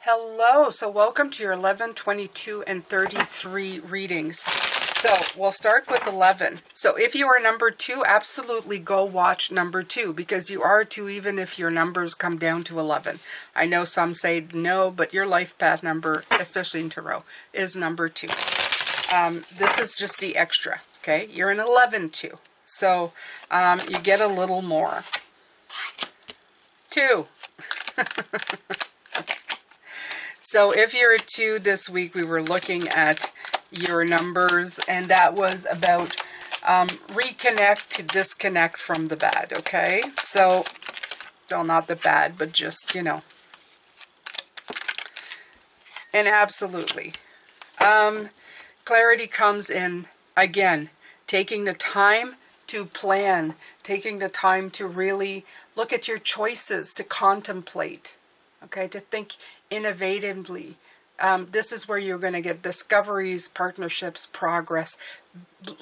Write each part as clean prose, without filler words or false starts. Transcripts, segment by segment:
Hello, so welcome to your 11, 22, and 33 readings. So we'll start with 11. So if you are number 2, absolutely go watch number 2 because you are 2 even if your numbers come down to 11. I know some say no, but your life path number, especially in tarot, is number 2. This is just the extra, okay? You're an 11 too. So you get a little more. 2. So if you're a 2 this week, we were looking at your numbers, and that was about reconnect to disconnect from the bad, okay? So, well, not the bad, but just, you know. And absolutely. Clarity comes in, again, taking the time to plan, taking the time to really look at your choices, to contemplate, okay, to think innovatively. This is where you're going to get discoveries, partnerships, progress,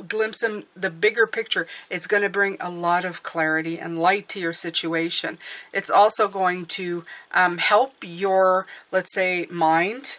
glimpse in the bigger picture. It's going to bring a lot of clarity and light to your situation. It's also going to help your, let's say, mind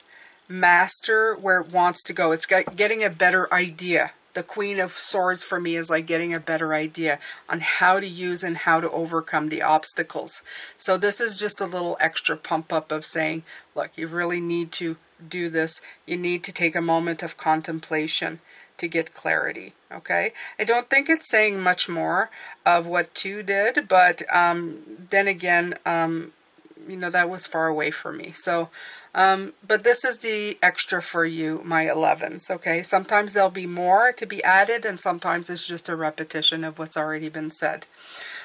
master where it wants to go. It's getting a better idea. The Queen of Swords for me is like getting a better idea on how to use and how to overcome the obstacles. So this is just a little extra pump up of saying, look, you really need to do this. You need to take a moment of contemplation to get clarity, okay? I don't think it's saying much more of what 2 did, but then again, you know, that was far away for me. So, but this is the extra for you, my 11s, okay? Sometimes there'll be more to be added, and sometimes it's just a repetition of what's already been said.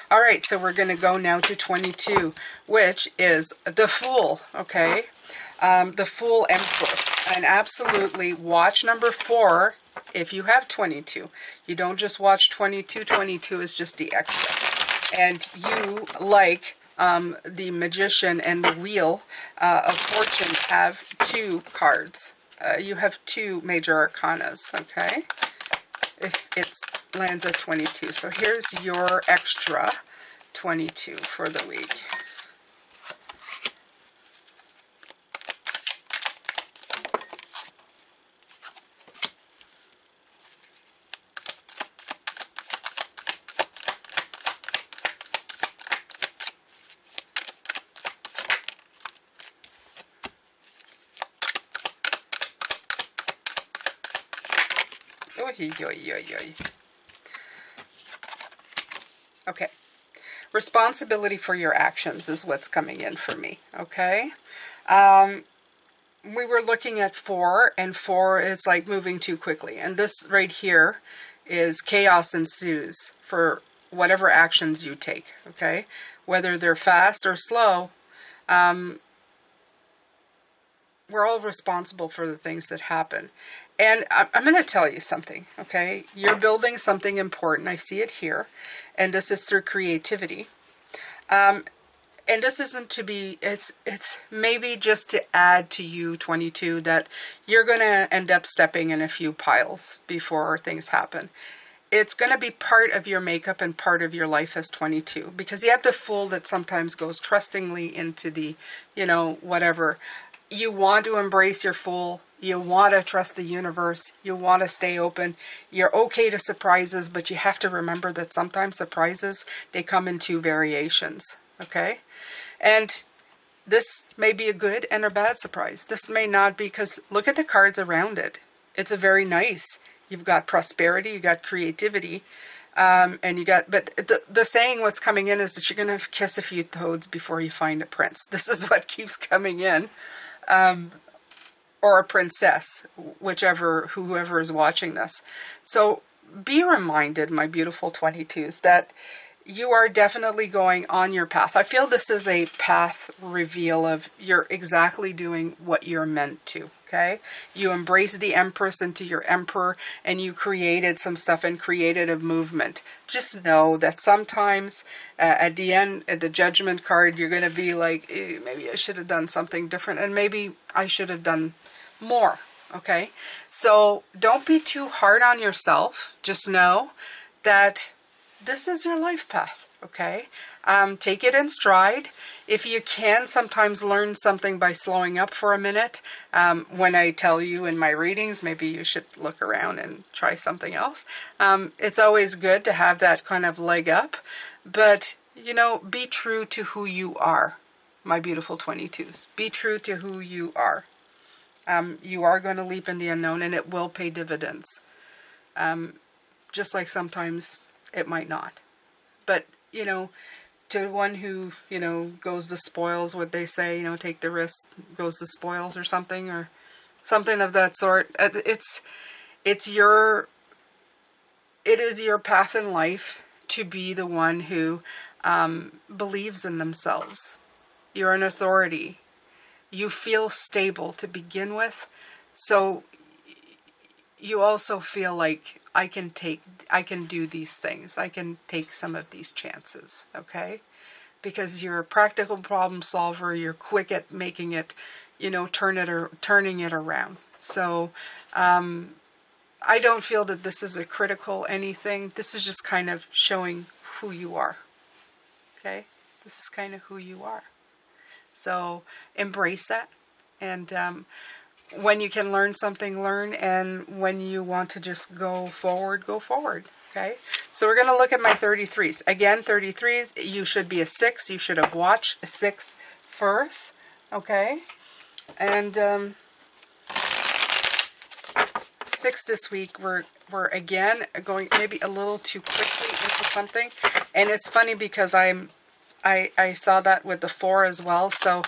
All right, so we're going to go now to 22, which is the Fool, okay? The Fool Emperor. And absolutely watch number 4 if you have 22. You don't just watch 22. 22 is just the extra. And you, like the Magician and the Wheel of Fortune, have 2 cards. You have 2 major arcanas, okay? If it lands at 22. So here's your extra 22 for the week. Okay. Responsibility for your actions is what's coming in for me, okay? We were looking at 4, and 4 is like moving too quickly. And this right here is chaos ensues for whatever actions you take, okay? Whether they're fast or slow, we're all responsible for the things that happen. And I'm going to tell you something, okay? You're building something important. I see it here. And this is through creativity. And this isn't to be, it's maybe just to add to you, 22, that you're going to end up stepping in a few piles before things happen. It's going to be part of your makeup and part of your life as 22. Because you have the Fool that sometimes goes trustingly into the, you know, whatever. You want to embrace your Fool. You want to trust the universe. You want to stay open. You're okay to surprises, but you have to remember that sometimes surprises, they come in 2 variations, okay? And this may be a good and a bad surprise. This may not be, because look at the cards around it. It's a very nice. You've got prosperity, you got creativity, and you got, but the saying what's coming in is that you're going to kiss a few toads before you find a prince. This is what keeps coming in. Or a princess, whoever is watching this. So be reminded, my beautiful 22s, that you are definitely going on your path. I feel this is a path reveal of you're exactly doing what you're meant to, okay? You embraced the Empress into your Emperor, and you created some stuff and created a movement. Just know that sometimes at the end, at the Judgment card, you're going to be like, maybe I should have done something different, and maybe I should have done more, okay? So don't be too hard on yourself. Just know that this is your life path, okay? Take it in stride. If you can, sometimes learn something by slowing up for a minute. When I tell you in my readings, maybe you should look around and try something else. It's always good to have that kind of leg up. But, you know, be true to who you are, my beautiful 22s. Be true to who you are. You are going to leap in the unknown, and it will pay dividends. Just like sometimes it might not. But, you know, to one who, you know, goes the spoils, what they say, you know, take the risk, goes the spoils or something of that sort. It is your path in life to be the one who believes in themselves. You're an authority. You feel stable to begin with, so you also feel like I can do these things. I can take some of these chances, okay? Because you're a practical problem solver. You're quick at making it, you know, turning it around. So I don't feel that this is a critical anything. This is just kind of showing who you are, okay? This is kind of who you are. So embrace that. And when you can learn something, learn. And when you want to just go forward, go forward. Okay? So we're going to look at my 33s. Again, 33s, you should be a 6. You should have watched a 6 first. Okay? And 6 this week, we're again going maybe a little too quickly into something. And it's funny because I saw that with the 4 as well. So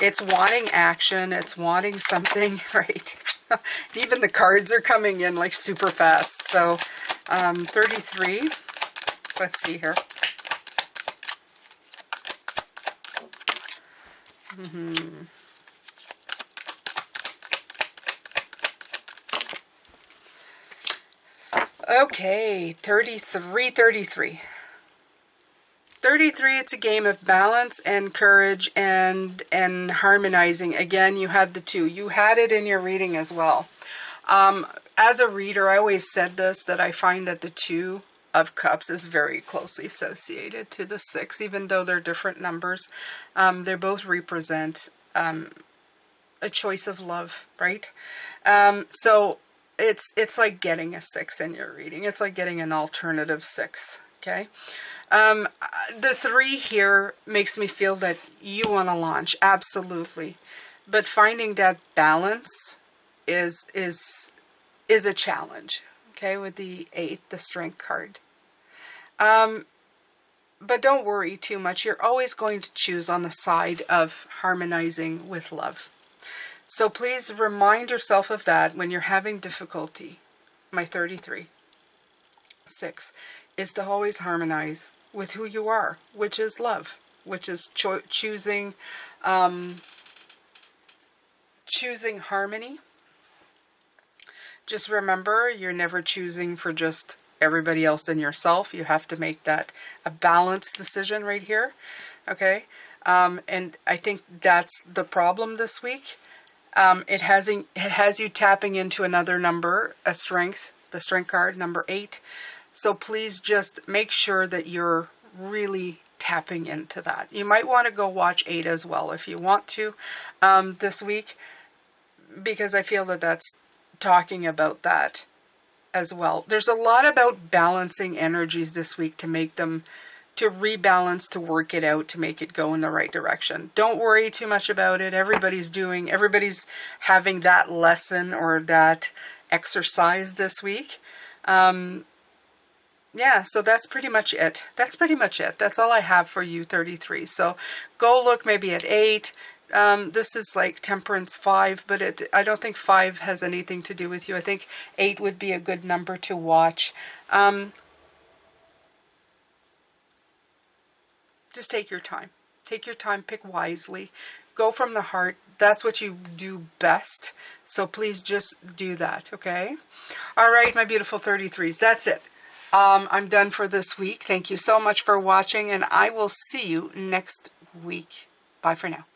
it's wanting action. It's wanting something, right? Even the cards are coming in like super fast. So 33. Let's see here. Okay, 33. 33, it's a game of balance and courage and harmonizing. Again, you have the 2. You had it in your reading as well. As a reader, I always said this, that I find that the 2 of Cups is very closely associated to the 6, even though they're different numbers. They both represent a choice of love, right? So it's like getting a 6 in your reading. It's like getting an alternative 6, okay? The 3 here makes me feel that you want to launch, absolutely. But finding that balance is a challenge, okay, with the 8, the Strength card. But don't worry too much. You're always going to choose on the side of harmonizing with love. So please remind yourself of that when you're having difficulty. My 33, 6, is to always harmonize with who you are, which is love, which is choosing harmony. Just remember, you're never choosing for just everybody else than yourself. You have to make that a balanced decision right here, okay? And I think that's the problem this week. It has you tapping into another number, a strength, the Strength card, number 8. So please just make sure that you're really tapping into that. You might want to go watch 8 as well if you want to this week, because I feel that that's talking about that as well. There's a lot about balancing energies this week to make them, to rebalance, to work it out, to make it go in the right direction. Don't worry too much about it. Everybody's having that lesson or that exercise this week. Yeah, so that's pretty much it. That's all I have for you, 33. So go look maybe at 8. This is like Temperance 5, but I don't think 5 has anything to do with you. I think 8 would be a good number to watch. Just take your time. Take your time, pick wisely. Go from the heart. That's what you do best. So please just do that, okay? All right, my beautiful 33s, that's it. I'm done for this week. Thank you so much for watching, and I will see you next week. Bye for now.